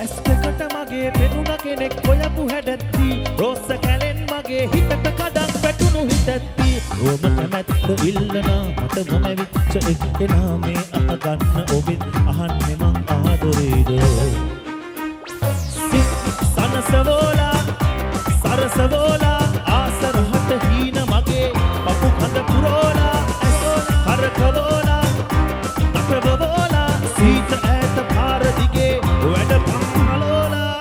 ඇස් දෙකට මගේ පෙනුන කෙනෙක් හොයපු හැඩැත්ති රෝස කැලෙන් මගේ හිතට කඩක් පැටුණු හිතැත්ති රෝම කැමැත්ත ඉල්ලනා මට මොමැවිච්ච එක්කෙනා මේ අහගන්න ඔබෙන් අහන්නේ මං ආදරේද සනසවෝලා සරසවෝලා ආසරහට හීන මගේ පපු කඳ පුරෝලා හරකවෝලා නටවෝලා සීත ඈත පාර දිගේ වැඩ පහලෝලා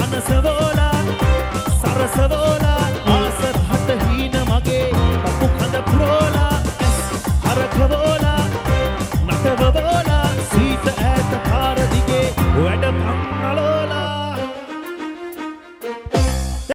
Sana